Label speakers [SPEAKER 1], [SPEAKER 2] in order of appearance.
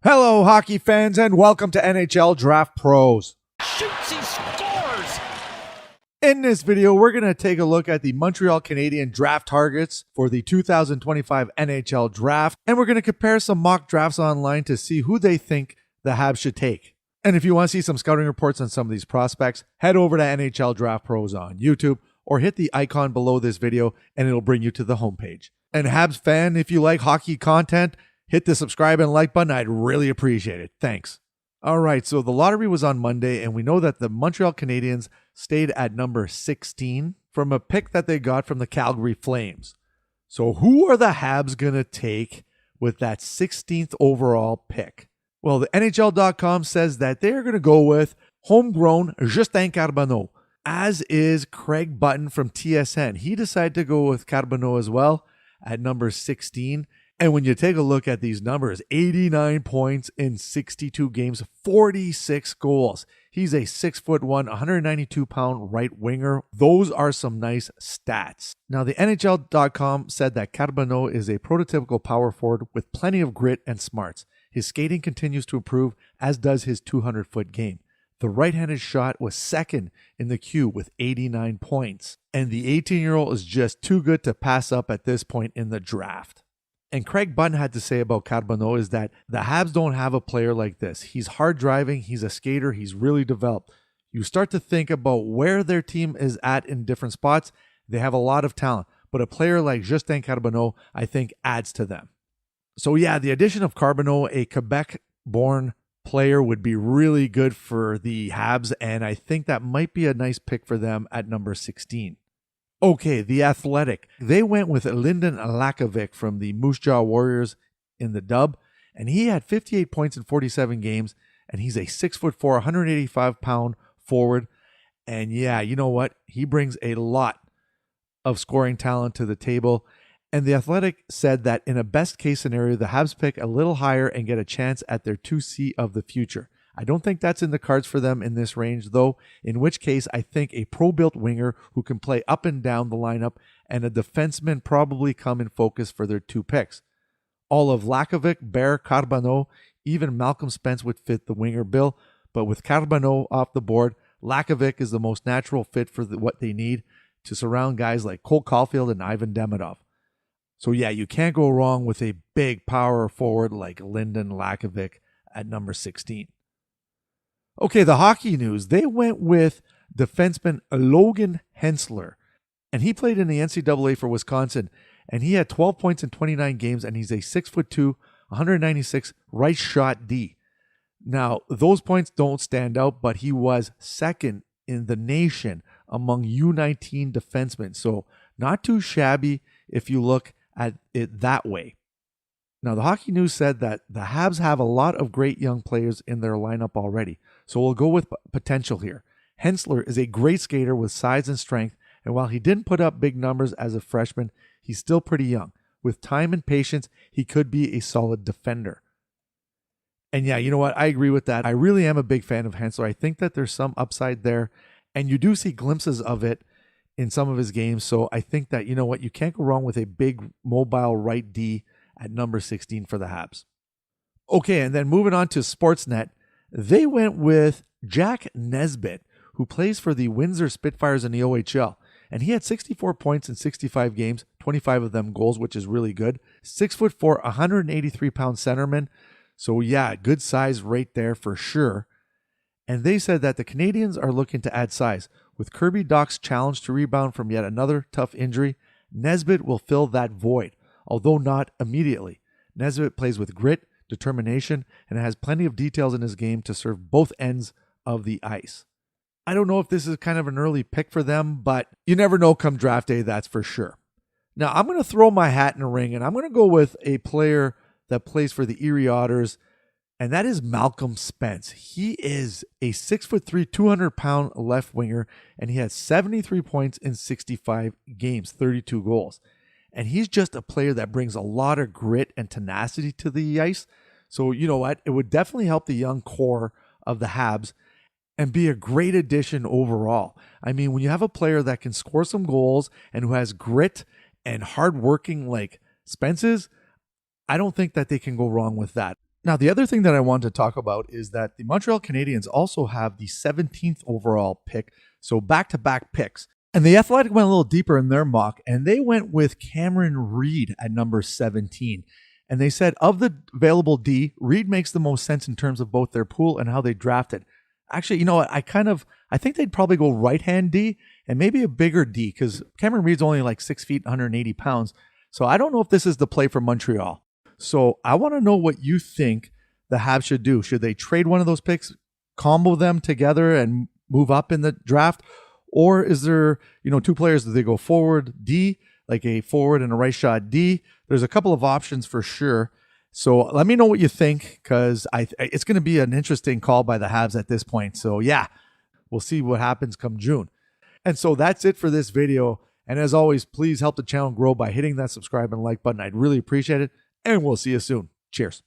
[SPEAKER 1] Hello, hockey fans, and welcome to NHL Draft Pros.
[SPEAKER 2] Shoots, he scores!
[SPEAKER 1] In this video, we're going to take a look at the Montreal Canadiens draft targets for the 2025 NHL Draft, and we're going to compare some mock drafts online to see who they think the Habs should take. And if you want to see some scouting reports on some of these prospects, head over to NHL Draft Pros on YouTube or hit the icon below this video and it'll bring you to the homepage. And Habs fan, if you like hockey content, hit the subscribe and like button. I'd really appreciate it. Thanks. All right, so the lottery was on Monday, and we know that the Montreal Canadiens stayed at number 16 from a pick that they got from the Calgary Flames. So who are the Habs going to take with that 16th overall pick? Well, the NHL.com says that they're going to go with homegrown Justin Carbonneau, as is Craig Button from TSN. He decided to go with Carbonneau as well at number 16. And when you take a look at these numbers, 89 points in 62 games, 46 goals. He's a 6'1", 192-pound right winger. Those are some nice stats. Now, the NHL.com said that Carbonneau is a prototypical power forward with plenty of grit and smarts. His skating continues to improve, as does his 200-foot game. The right-handed shot was second in the queue with 89 points. And the 18-year-old is just too good to pass up at this point in the draft. And Craig Button had to say about Carbonneau is that the Habs don't have a player like this. He's hard driving, he's a skater, he's really developed. You start to think about where their team is at in different spots. They have a lot of talent, but a player like Justin Carbonneau, I think, adds to them. So yeah, the addition of Carbonneau, a Quebec-born player, would be really good for the Habs, and I think that might be a nice pick for them at number 16. Okay, The Athletic. They went with Lyndon Lakovic from the Moose Jaw Warriors in the dub, and he had 58 points in 47 games, and he's a 6'4", 185-pound forward. And yeah, you know what? He brings a lot of scoring talent to the table. And The Athletic said that in a best-case scenario, the Habs pick a little higher and get a chance at their 2C of the future. I don't think that's in the cards for them in this range, though, in which case I think a pro-built winger who can play up and down the lineup and a defenseman probably come in focus for their two picks. All of Lakovic, Bear, Carbonneau, even Malcolm Spence would fit the winger bill, but with Carbonneau off the board, Lakovic is the most natural fit for what they need to surround guys like Cole Caulfield and Ivan Demidov. So yeah, you can't go wrong with a big power forward like Lyndon Lakovic at number 16. Okay, the hockey news. They went with defenseman Logan Hensler, and he played in the NCAA for Wisconsin, and he had 12 points in 29 games, and he's a 6'2", 196 right shot D. Now, those points don't stand out, but he was second in the nation among U19 defensemen, so not too shabby if you look at it that way. Now, the hockey news said that the Habs have a lot of great young players in their lineup already, so we'll go with potential here. Hensler is a great skater with size and strength, and while he didn't put up big numbers as a freshman, he's still pretty young. With time and patience, he could be a solid defender. And yeah, you know what? I agree with that. I really am a big fan of Hensler. I think that there's some upside there, and you do see glimpses of it in some of his games, so I think that, you know what, you can't go wrong with a big mobile right D at number 16 for the Habs. Okay, and then moving on to Sportsnet, they went with Jack Nesbitt, who plays for the Windsor Spitfires in the OHL. And he had 64 points in 65 games, 25 of them goals, which is really good. 6'4", 183-pound centerman. So yeah, good size right there for sure. And they said that the Canadiens are looking to add size. With Kirby Dach's challenge to rebound from yet another tough injury, Nesbitt will fill that void, although not immediately. Nesbitt plays with grit, determination, and has plenty of details in his game to serve both ends of the ice. I don't know if this is kind of an early pick for them, but you never know come draft day, that's for sure. Now, I'm going to throw my hat in the ring, and I'm going to go with a player that plays for the Erie Otters, and that is Malcolm Spence. He is a 6'3", 200-pound left winger, and he has 73 points in 65 games, 32 goals. And he's just a player that brings a lot of grit and tenacity to the ice. So, you know what? It would definitely help the young core of the Habs and be a great addition overall. I mean, when you have a player that can score some goals and who has grit and hard working like Spence is, I don't think that they can go wrong with that. Now, the other thing that I want to talk about is that the Montreal Canadiens also have the 17th overall pick, so back-to-back picks. And the Athletic went a little deeper in their mock, and they went with Cameron Reed at number 17. And they said of the available D, Reed makes the most sense in terms of both their pool and how they drafted. Actually, you know what? I think they'd probably go right-hand D and maybe a bigger D because Cameron Reed's only like 6 feet, 180 pounds. So I don't know if this is the play for Montreal. So I want to know what you think the Habs should do. Should they trade one of those picks, combo them together and move up in the draft? Or is there, two players that they go forward D, like a forward and a right shot D? There's a couple of options for sure. So let me know what you think because it's going to be an interesting call by the Habs at this point. So yeah, we'll see what happens come June. And so that's it for this video. And as always, please help the channel grow by hitting that subscribe and like button. I'd really appreciate it. And we'll see you soon. Cheers.